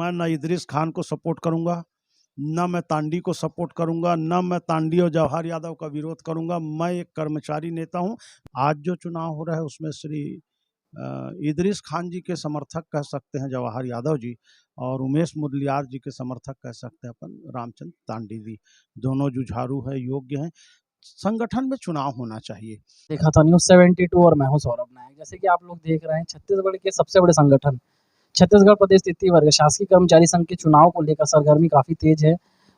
मैं ना इदरीस खान को सपोर्ट करूंगा, ना मैं तांडी को सपोर्ट करूंगा, ना मैं तांडी और जवाहर यादव का विरोध करूंगा। मैं एक कर्मचारी नेता हूं। आज जो चुनाव हो रहा है उसमें श्री इदरीस खान जी के समर्थक कह सकते हैं जवाहर यादव जी, और उमेश मुदलियार जी के समर्थक कह सकते हैं अपन रामचंद्र तांडी जी। दोनों जुझारू है, योग्य हैं। संगठन में चुनाव होना चाहिए। देखा था न्यूज़ 72 और मैं हूं सौरभ नायक। जैसे कि आप लोग देख रहे हैं, छत्तीसगढ़ के सबसे बड़े संगठन छत्तीसगढ़ प्रदेश तृतीय वर्ग शासकीय कर्मचारी संघ के चुनाव को लेकर सरगर्मी काफी तेज है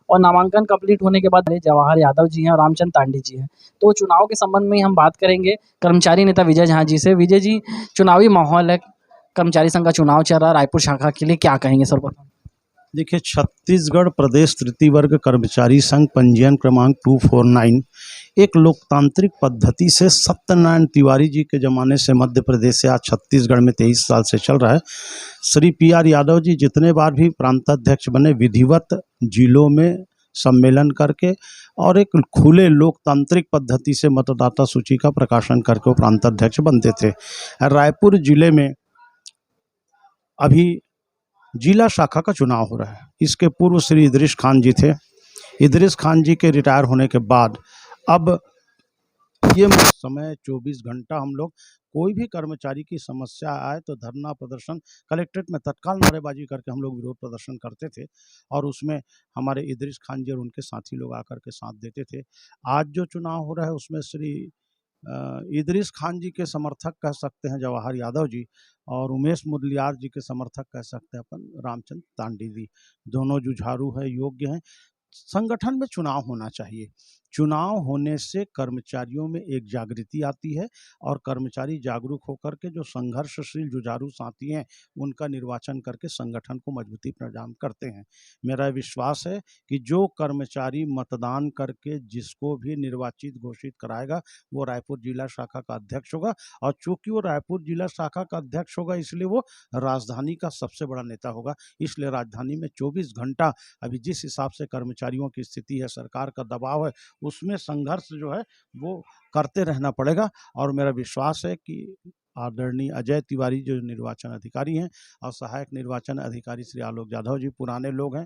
और नामांकन कंप्लीट होने के बाद जवाहर यादव जी हैं और रामचंद्र तांडी जी हैं। तो चुनाव के संबंध में हम बात करेंगे कर्मचारी नेता विजय झा जी से। विजय जी, चुनावी माहौल है, कर्मचारी संघ का चुनाव चल रहा है रायपुर शाखा के लिए, क्या कहेंगे सर्वप्रथम? देखिए, छत्तीसगढ़ प्रदेश तृतीय वर्ग कर्मचारी संघ पंजीयन क्रमांक 249 एक लोकतांत्रिक पद्धति से सत्यनारायण तिवारी जी के ज़माने से मध्य प्रदेश से आज छत्तीसगढ़ में 23 साल से चल रहा है। श्री PR यादव जी जितने बार भी प्रांताध्यक्ष बने, विधिवत जिलों में सम्मेलन करके और एक खुले लोकतांत्रिक पद्धति से मतदाता सूची का प्रकाशन करके वो प्रांताध्यक्ष बनते थे। रायपुर जिले में अभी जिला शाखा का चुनाव हो रहा है। इसके पूर्व श्री इदरीस खान जी थे। इदरीस खान जी के रिटायर होने के बाद अब ये समय 24 घंटा हम लोग कोई भी कर्मचारी की समस्या आए तो धरना प्रदर्शन, कलेक्ट्रेट में तत्काल नारेबाजी करके हम लोग विरोध प्रदर्शन करते थे और उसमें हमारे इदरीस खान जी और उनके साथी लोग आकर के साथ देते थे। आज जो चुनाव हो रहा है उसमें श्री इदरीस खान जी के समर्थक कह सकते हैं जवाहर यादव जी, और उमेश मुदलियार जी के समर्थक कह सकते हैं अपन रामचंद्र तांडी जी। दोनों जुझारू है, योग्य हैं। संगठन में चुनाव होना चाहिए। चुनाव होने से कर्मचारियों में एक जागृति आती है और कर्मचारी जागरूक होकर के जो संघर्षशील जुझारू साथी हैं उनका निर्वाचन करके संगठन को मजबूती प्रदान करते हैं। मेरा विश्वास है कि जो कर्मचारी मतदान करके जिसको भी निर्वाचित घोषित कराएगा वो रायपुर जिला शाखा का अध्यक्ष होगा, और चूंकि वो रायपुर जिला शाखा का अध्यक्ष होगा इसलिए वो राजधानी का सबसे बड़ा नेता होगा। इसलिए राजधानी में 24 घंटा अभी जिस हिसाब से कर्मचारियों की स्थिति है, सरकार का दबाव है, उसमें संघर्ष जो है वो करते रहना पड़ेगा। और मेरा विश्वास है कि आदरणीय अजय तिवारी जो निर्वाचन अधिकारी हैं और सहायक निर्वाचन अधिकारी श्री आलोक यादव जी पुराने लोग हैं,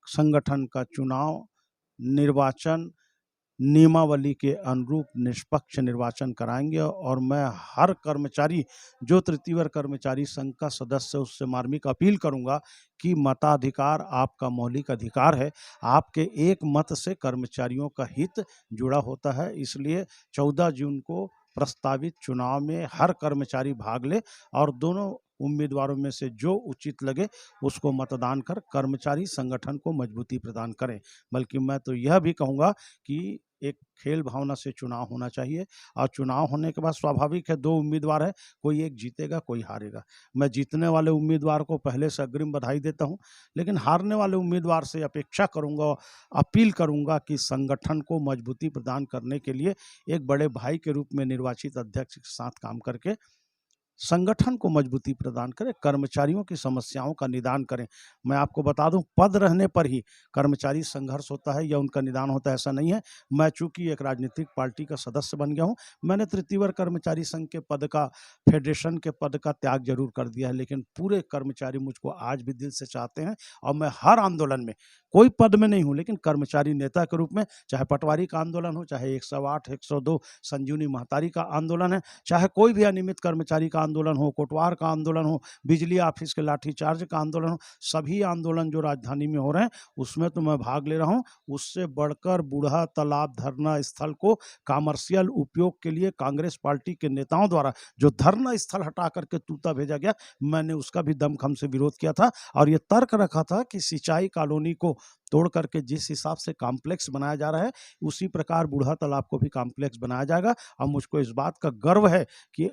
संगठन का चुनाव निर्वाचन नियमावली के अनुरूप निष्पक्ष निर्वाचन कराएंगे। और मैं हर कर्मचारी जो तृतीय वर्ग कर्मचारी संघ का सदस्य उससे मार्मिक अपील करूंगा कि मताधिकार आपका मौलिक अधिकार है। आपके एक मत से कर्मचारियों का हित जुड़ा होता है। इसलिए 14 जून को प्रस्तावित चुनाव में हर कर्मचारी भाग ले और दोनों उम्मीदवारों में से जो उचित लगे उसको मतदान कर कर्मचारी संगठन को मजबूती प्रदान करें। बल्कि मैं तो यह भी कहूँगा कि एक खेल भावना से चुनाव होना चाहिए, और चुनाव होने के बाद स्वाभाविक है 2 उम्मीदवार है, कोई एक जीतेगा कोई हारेगा। मैं जीतने वाले उम्मीदवार को पहले से अग्रिम बधाई देता हूं, लेकिन हारने वाले उम्मीदवार से अपेक्षा करूंगा, अपील करूंगा कि संगठन को मजबूती प्रदान करने के लिए एक बड़े भाई के रूप में निर्वाचित अध्यक्ष के साथ काम करके संगठन को मजबूती प्रदान करें, कर्मचारियों की समस्याओं का निदान करें। मैं आपको बता दूं, पद रहने पर ही कर्मचारी संघर्ष होता है या उनका निदान होता है ऐसा नहीं है। मैं चूंकि एक राजनीतिक पार्टी का सदस्य बन गया हूं, मैंने तृतीय वर्ग कर्मचारी संघ के पद का, फेडरेशन के पद का त्याग जरूर कर दिया है, लेकिन पूरे कर्मचारी मुझको आज भी दिल से चाहते हैं। और मैं हर आंदोलन में, कोई पद में नहीं हूँ लेकिन कर्मचारी नेता के रूप में, चाहे पटवारी का आंदोलन हो, चाहे 108, 102 संजीवनी महतारी का आंदोलन है, चाहे कोई भी अनियमित कर्मचारी का आंदोलन हो, कोटवार का आंदोलन हो, बिजली ऑफिस के लाठीचार्ज का आंदोलन हो, सभी आंदोलन जो राजधानी में हो रहे हैं उसमें तो मैं भाग ले रहा हूं। उससे बढ़कर बूढ़ा तालाब धरना स्थल को कॉमर्शियल उपयोग के लिए कांग्रेस पार्टी के नेताओं द्वारा जो धरना स्थल हटा करके तूता भेजा गया, मैंने उसका भी दमखम से विरोध किया था और ये तर्क रखा था कि सिंचाई कॉलोनी को तोड़ करके जिस हिसाब से कॉम्प्लेक्स बनाया जा रहा है उसी प्रकार बूढ़ा तालाब को भी कॉम्प्लेक्स बनाया जाएगा। और मुझको इस बात का गर्व है कि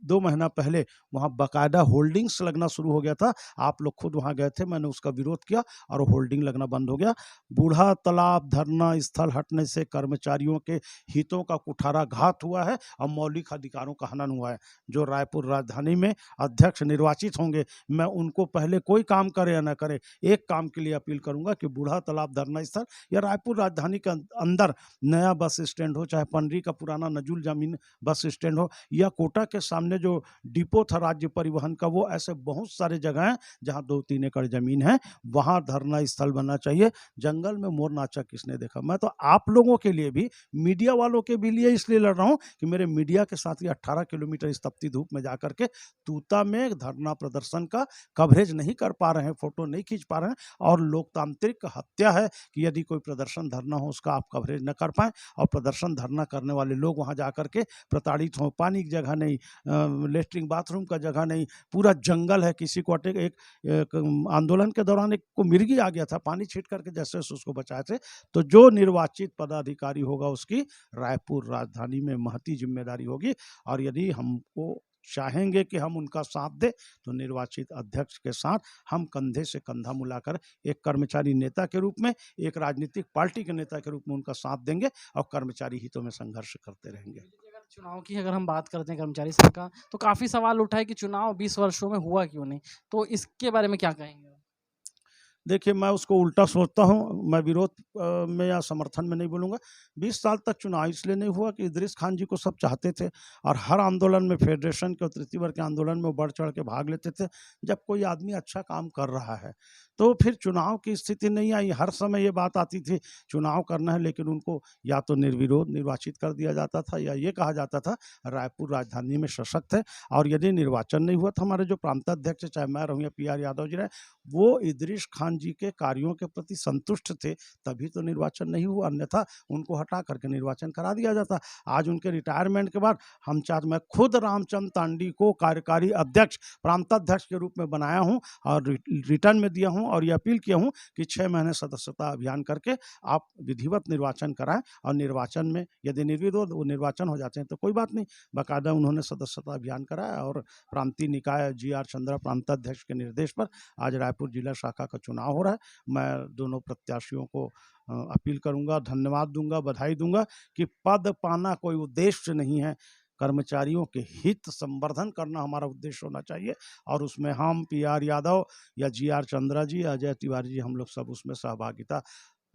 2 महीना पहले वहाँ बाकायदा होल्डिंग्स लगना शुरू हो गया था। आप लोग खुद वहाँ गए थे, मैंने उसका विरोध किया और होल्डिंग लगना बंद हो गया। बूढ़ा तालाब धरना स्थल हटने से कर्मचारियों के हितों का कुठाराघात हुआ है और मौलिक अधिकारों का हनन हुआ है। जो रायपुर राजधानी में अध्यक्ष निर्वाचित होंगे, मैं उनको पहले कोई काम करे या न करे, एक काम के लिए अपील करूंगा कि बूढ़ा तालाब धरना स्थल या रायपुर राजधानी के अंदर नया बस स्टैंड हो, चाहे पंडरी का पुराना नजुल जमीन बस स्टैंड हो, या कोटा के सामने जो डिपो था राज्य परिवहन का, वो ऐसे बहुत सारे जगह हैं जहाँ 2-3 एकड़ जमीन है, वहाँ धरना स्थल बनना चाहिए। जंगल में मोर नाचा किसने देखा। मैं तो आप लोगों के लिए भी, मीडिया वालों के भी लिए इसलिए लड़ रहा हूँ कि मेरे मीडिया के साथी 18 किलोमीटर इस तपती धूप में जाकर के तूता में धरना प्रदर्शन का कवरेज नहीं कर पा रहे हैं, फोटो नहीं खींच पा रहे हैं। और लोकतांत्रिक हत्या है कि यदि कोई प्रदर्शन धरना हो उसका आप कवरेज न कर पाएं, और प्रदर्शन धरना करने वाले लोग वहां जाकर के प्रताड़ित हों। पानी की जगह नहीं, लेटरिन बाथरूम का जगह नहीं, पूरा जंगल है। किसी को अटैक, एक आंदोलन के दौरान एक को मिर्गी आ गया था, पानी छीट करके जैसे उसको बचाए थे। तो जो निर्वाचित पदाधिकारी होगा उसकी रायपुर राजधानी में महती जिम्मेदारी होगी। और यदि हमको चाहेंगे कि हम उनका साथ दें, तो निर्वाचित अध्यक्ष के साथ हम कंधे से कंधा मिलाकर एक कर्मचारी नेता के रूप में, एक राजनीतिक पार्टी के नेता के रूप में उनका साथ देंगे और कर्मचारी हितों में संघर्ष करते रहेंगे। अगर चुनाव की अगर हम बात करते हैं कर्मचारी संघ का, तो काफ़ी सवाल उठा है कि चुनाव 20 वर्षों में हुआ क्यों नहीं? तो इसके बारे में क्या कहेंगे? देखिए, मैं उसको उल्टा सोचता हूँ। मैं विरोध में या समर्थन में नहीं बोलूँगा। 20 साल तक चुनाव इसलिए नहीं हुआ कि इदरीस खान जी को सब चाहते थे, और हर आंदोलन में, फेडरेशन के और तृतीय वर्ग के आंदोलन में वो बढ़ चढ़ के भाग लेते थे। जब कोई आदमी अच्छा काम कर रहा है तो फिर चुनाव की स्थिति नहीं आई। हर समय ये बात आती थी चुनाव करना है, लेकिन उनको या तो निर्विरोध निर्वाचित कर दिया जाता था, या ये कहा जाता था रायपुर राजधानी में सशक्त है। और यदि निर्वाचन नहीं हुआ तो हमारे जो प्रांताध्यक्ष, चाहे मैं रहूँ या PR यादव जी रहे, वो इदरीस खान जी के कार्यों के प्रति संतुष्ट थे, तभी तो निर्वाचन नहीं हुआ। अन्यथा उनको हटा करके निर्वाचन करा दिया जाता। आज उनके रिटायरमेंट के बाद मैं खुद रामचंद्र तांडी को कार्यकारी अध्यक्ष, प्रांताध्यक्ष के रूप में बनाया हूँ और रिटर्न में दिया हूँ, और ये अपील किया हूँ कि 6 महीने सदस्यता अभियान करके आप विधिवत निर्वाचन कराएं। और निर्वाचन में यदि निर्विरोध वो निर्वाचन हो जाते हैं तो कोई बात नहीं, बाकायदा उन्होंने सदस्यता अभियान कराया। और प्रांतीय निकाय GR चंद्रा प्रांताध्यक्ष के निर्देश पर आज रायपुर जिला शाखा का चुनाव हो रहा है। मैं दोनों प्रत्याशियों को अपील करूंगा, धन्यवाद दूंगा, बधाई दूंगा कि पद पाना कोई उद्देश्य नहीं है। कर्मचारियों के हित संवर्धन करना हमारा उद्देश्य होना चाहिए, और उसमें हम PR यादव या GR चंद्रा जी, अजय तिवारी जी, हम लोग सब उसमें सहभागिता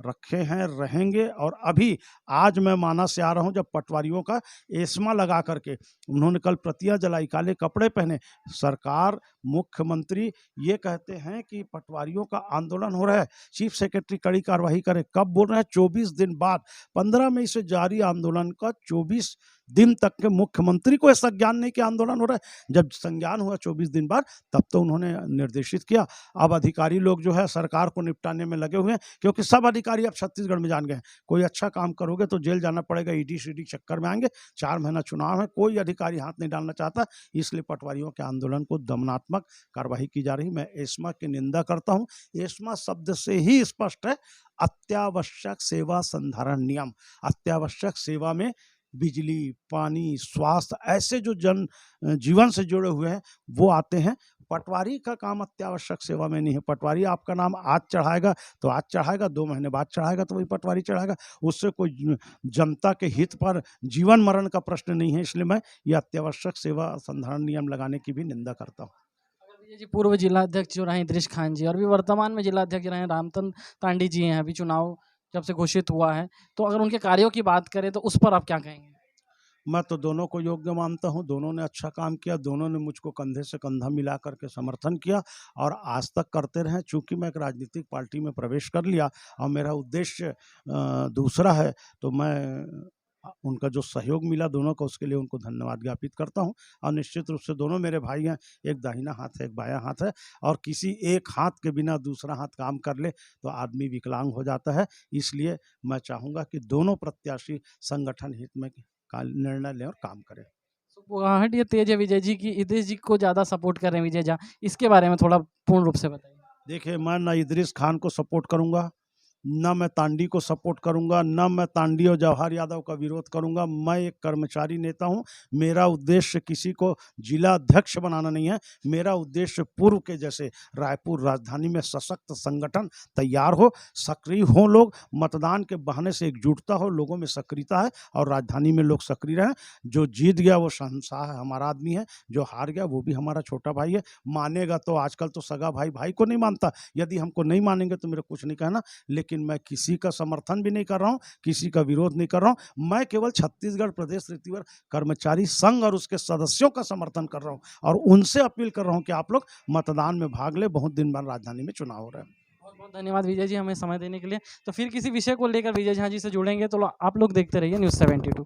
रखे हैं, रहेंगे। और अभी आज मैं मानस से आ रहा हूं, जब पटवारियों का एस्मा लगा करके उन्होंने कल प्रतियां जलाई, काले कपड़े पहने। सरकार, मुख्यमंत्री ये कहते हैं कि पटवारियों का आंदोलन हो रहा है, चीफ सेक्रेटरी कड़ी कार्रवाई करे। कब बोल रहे हैं? 24 दिन बाद। 15 मई से जारी आंदोलन का 24 दिन तक के मुख्यमंत्री को ऐसा ज्ञान नहीं कि आंदोलन हो रहा है। जब संज्ञान हुआ 24 दिन बाद, तब तो उन्होंने निर्देशित किया। अब अधिकारी लोग जो है सरकार को निपटाने में लगे हुए हैं, क्योंकि सब अधिकारी अब छत्तीसगढ़ में जान गए हैं, कोई अच्छा काम करोगे तो जेल जाना पड़ेगा, ED CD चक्कर में आएंगे। 4 महीना चुनाव है, कोई अधिकारी हाथ नहीं डालना चाहता, इसलिए पटवारियों के आंदोलन को दमनात्मक कार्रवाई की जा रही। मैं एस्मा की निंदा करता हूँ। एस्मा शब्द से ही स्पष्ट है, अत्यावश्यक सेवा संधारण नियम। अत्यावश्यक सेवा में बिजली, पानी, स्वास्थ्य, ऐसे जो जीवन से जुड़े हुए हैं वो आते हैं। पटवारी का काम अत्यावश्यक सेवा में नहीं है। पटवारी आपका नाम आज चढ़ाएगा तो आज चढ़ाएगा, 2 महीने बाद चढ़ाएगा तो वही पटवारी चढ़ाएगा। उससे कोई जनता के हित पर जीवन मरण का प्रश्न नहीं है। इसलिए मैं ये अत्यावश्यक सेवा संधारण नियम लगाने की भी निंदा करता हूँ। विजय जी, पूर्व जिलाध्यक्ष जो रहे इदरीस खान जी, और भी वर्तमान में जिलाध्यक्ष रहे रामचंद्र तांडी जी हैं, अभी चुनाव जब से घोषित हुआ है, तो अगर उनके कार्यों की बात करें तो उस पर आप क्या कहेंगे? मैं तो दोनों को योग्य मानता हूं। दोनों ने अच्छा काम किया, दोनों ने मुझको कंधे से कंधा मिला करके समर्थन किया, और आज तक करते रहे। चूंकि मैं एक राजनीतिक पार्टी में प्रवेश कर लिया और मेरा उद्देश्य दूसरा है, तो मैं उनका जो सहयोग मिला दोनों को, उसके लिए उनको धन्यवाद ज्ञापित करता हूं। और निश्चित रूप से दोनों मेरे भाई हैं, एक दाहिना हाथ है, एक बायां हाथ है, और किसी एक हाथ के बिना दूसरा हाथ काम कर ले तो आदमी विकलांग हो जाता है। इसलिए मैं चाहूँगा कि दोनों प्रत्याशी संगठन हित में का निर्णय लें और काम करें। सुगबुगाहट ये तेज है विजय जी की इदरीस जी को ज़्यादा सपोर्ट कर रहे हैं विजय झा, इसके बारे में थोड़ा पूर्ण रूप से बताइए। देखिए, मैं ना इदरीस खान को सपोर्ट करूंगा, ना मैं तांडी को सपोर्ट करूंगा, ना मैं तांडी और जवाहर यादव का विरोध करूंगा। मैं एक कर्मचारी नेता हूं। मेरा उद्देश्य किसी को जिला अध्यक्ष बनाना नहीं है। मेरा उद्देश्य पूर्व के जैसे रायपुर राजधानी में सशक्त संगठन तैयार हो, सक्रिय हो लोग, मतदान के बहाने से एकजुटता हो, लोगों में सक्रियता है और राजधानी में लोग सक्रिय रहें। जो जीत गया वो शहंशाह है, हमारा आदमी है। जो हार गया वो भी हमारा छोटा भाई है। मानेगा तो, आजकल तो सगा भाई भाई को नहीं मानता। यदि हमको नहीं मानेंगे तो मेरे कुछ नहीं कहना, लेकिन लेकिन मैं किसी का समर्थन भी नहीं कर रहा हूँ, किसी का विरोध नहीं कर रहा हूँ। मैं केवल छत्तीसगढ़ प्रदेश तृतीय वर्ग कर्मचारी संघ और उसके सदस्यों का समर्थन कर रहा हूँ और उनसे अपील कर रहा हूँ कि आप लोग मतदान में भाग ले। बहुत दिन बाद राजधानी में चुनाव हो रहे हैं। बहुत बहुत धन्यवाद विजय जी हमें समय देने के लिए। तो फिर किसी विषय को लेकर विजय झा जी से जुड़ेंगे, तो आप लोग देखते रहिए न्यूज़ 72।